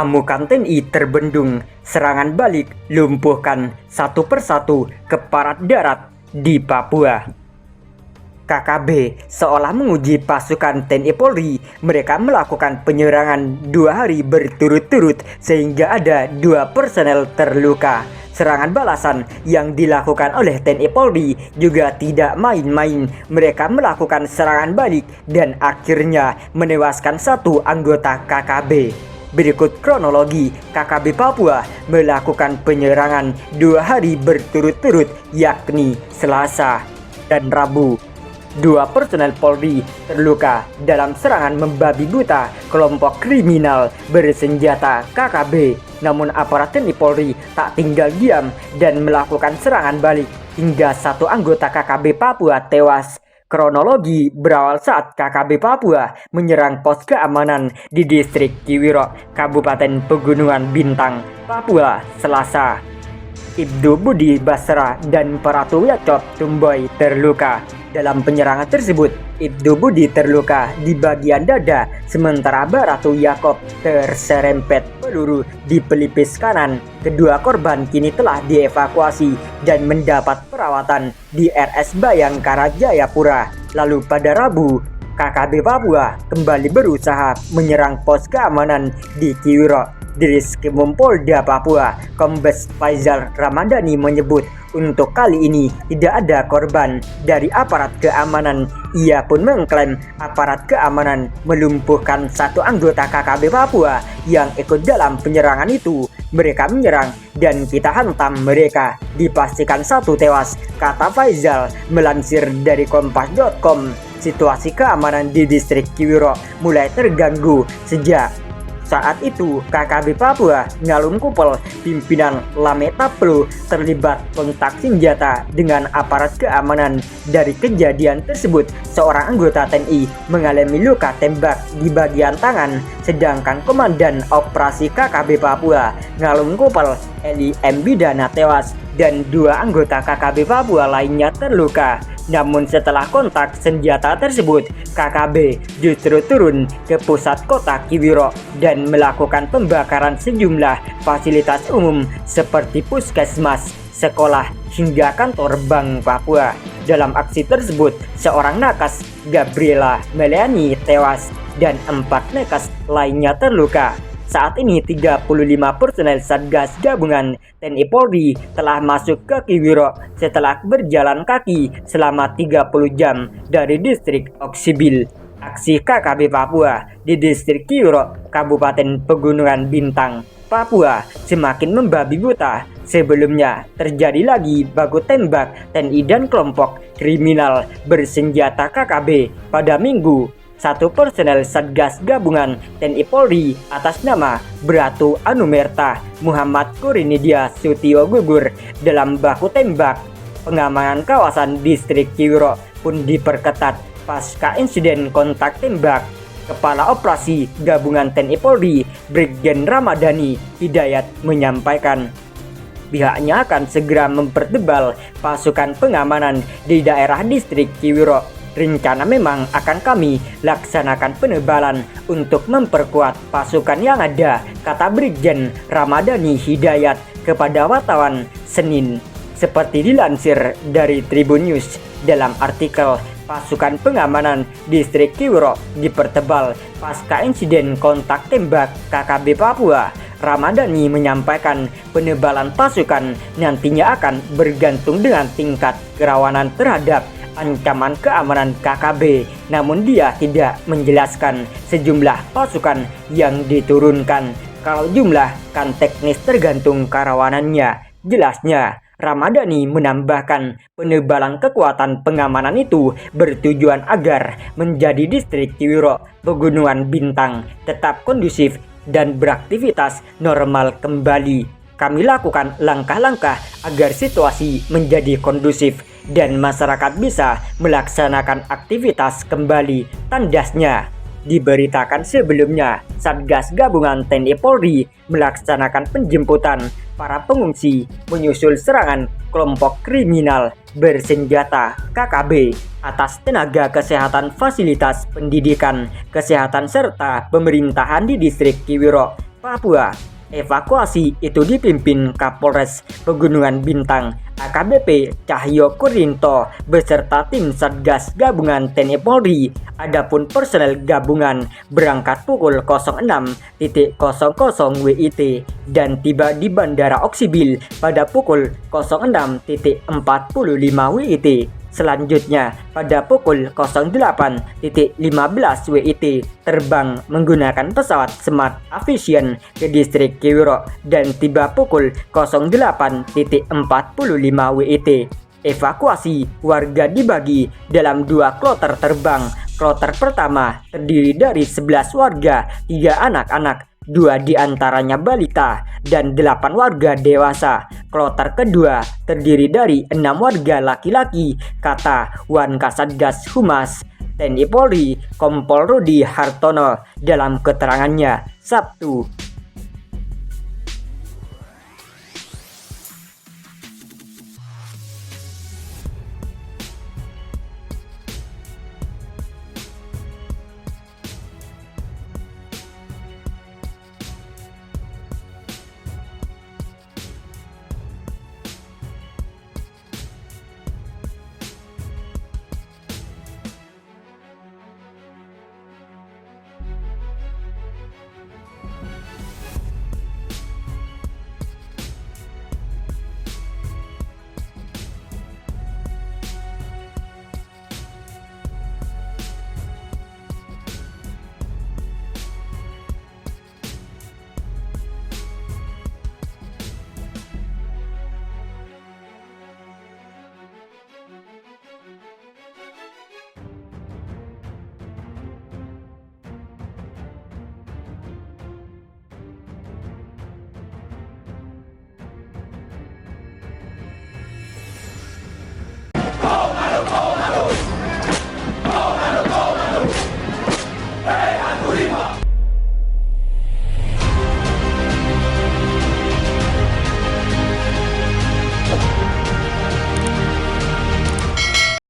Pamukan TNI terbendung, serangan balik lumpuhkan satu persatu keparat darat di Papua. KKB seolah menguji pasukan TNI Polri. Mereka melakukan penyerangan 2 hari berturut-turut sehingga ada 2 personel terluka. Serangan balasan yang dilakukan oleh TNI Polri juga tidak main-main. Mereka melakukan serangan balik dan akhirnya menewaskan 1 anggota KKB. Berikut kronologi KKB Papua melakukan penyerangan 2 hari berturut-turut, yakni Selasa dan Rabu. 2 personel Polri terluka dalam serangan membabi buta kelompok kriminal bersenjata KKB. Namun aparat TNI Polri tak tinggal diam dan melakukan serangan balik hingga 1 anggota KKB Papua tewas. Kronologi berawal saat KKB Papua menyerang pos keamanan di distrik Kiwiro, Kabupaten Pegunungan Bintang, Papua, Selasa. Ibtu Budi Basra dan Pratu Yacop Tumboy terluka. Dalam penyerangan tersebut, Ibtu Budi terluka di bagian dada, sementara Baratu Yakob terserempet peluru di pelipis kanan. Kedua korban kini telah dievakuasi dan mendapat perawatan di RS Bayangkara Jayapura. Lalu pada Rabu, KKB Papua kembali berusaha menyerang pos keamanan di Kiwiro. Ditreskrimum Polda Papua, Kombes Faizal Ramadhani menyebut untuk kali ini tidak ada korban dari aparat keamanan. Ia pun mengklaim aparat keamanan melumpuhkan 1 anggota KKB Papua yang ikut dalam penyerangan itu. Mereka menyerang dan kita hantam mereka. Dipastikan 1 tewas, kata Faizal melansir dari kompas.com. Situasi keamanan di distrik Kiwiro mulai terganggu sejak saat itu KKB Papua Ngalum Kupel pimpinan Lame Taplo terlibat kontak senjata dengan aparat keamanan. Dari kejadian tersebut, seorang anggota TNI mengalami luka tembak di bagian tangan, sedangkan Komandan Operasi KKB Papua Ngalum Kupel Eli M. Bidana tewas dan 2 anggota KKB Papua lainnya terluka. Namun setelah kontak senjata tersebut, KKB justru turun ke pusat kota Kiwiro dan melakukan pembakaran sejumlah fasilitas umum seperti puskesmas, sekolah, hingga kantor Bank Papua. Dalam aksi tersebut, seorang nakas Gabriela Meleani tewas dan 4 nakas lainnya terluka. Saat ini 35 personel Satgas Gabungan TNI Polri telah masuk ke Kiwiro setelah berjalan kaki selama 30 jam dari distrik Oksibil. Aksi KKB Papua di distrik Kiwiro, Kabupaten Pegunungan Bintang, Papua semakin membabi buta. Sebelumnya terjadi lagi baku tembak TNI dan kelompok kriminal bersenjata KKB pada Minggu. 1 personel Satgas Gabungan TNI Polri atas nama Bratu Anumerta Muhammad Kurinidia Sutio gugur dalam baku tembak. Pengamanan kawasan distrik Kiwiro pun diperketat pasca insiden kontak tembak. Kepala Operasi Gabungan TNI Polri Brigjen Ramadhani Hidayat menyampaikan pihaknya akan segera mempertebal pasukan pengamanan di daerah distrik Kiwiro. Rencana memang akan kami laksanakan penebalan untuk memperkuat pasukan yang ada, kata Brigjen Ramadhani Hidayat kepada wartawan Senin. Seperti dilansir dari Tribun News, dalam artikel pasukan pengamanan distrik Kiwiro dipertebal pasca insiden kontak tembak KKB Papua. Ramadhani menyampaikan penebalan pasukan nantinya akan bergantung dengan tingkat kerawanan terhadap ancaman keamanan KKB, namun dia tidak menjelaskan sejumlah pasukan yang diturunkan. Kalau jumlah kan teknis tergantung kerawanannya. Jelasnya, Ramadhani menambahkan penebalan kekuatan pengamanan itu bertujuan agar menjadi distrik Kiwiro, Pegunungan Bintang tetap kondusif dan beraktivitas normal kembali. Kami lakukan langkah-langkah agar situasi menjadi kondusif dan masyarakat bisa melaksanakan aktivitas kembali, tandasnya. Diberitakan sebelumnya, Satgas Gabungan TNI Polri melaksanakan penjemputan para pengungsi menyusul serangan kelompok kriminal bersenjata KKB atas tenaga kesehatan, fasilitas pendidikan, kesehatan, serta pemerintahan di distrik Kiwiro, Papua. Evakuasi itu dipimpin Kapolres Pegunungan Bintang AKBP Cahyo Kurinto beserta tim Satgas Gabungan TNI Polri. Adapun personel gabungan berangkat pukul 06.00 WIT dan tiba di Bandara Oksibil pada pukul 06.45 WIT. Selanjutnya, pada pukul 08.15 WIT, terbang menggunakan pesawat Smart Aviation ke distrik Kiwiro dan tiba pukul 08.45 WIT. Evakuasi warga dibagi dalam 2 kloter terbang. Kloter pertama terdiri dari 11 warga, 3 anak-anak, 2 diantaranya balita, dan 8 warga dewasa. Kloter kedua terdiri dari 6 warga laki-laki, kata Wankasatgas Humas TNI Polri Kompol Rudi Hartono dalam keterangannya Sabtu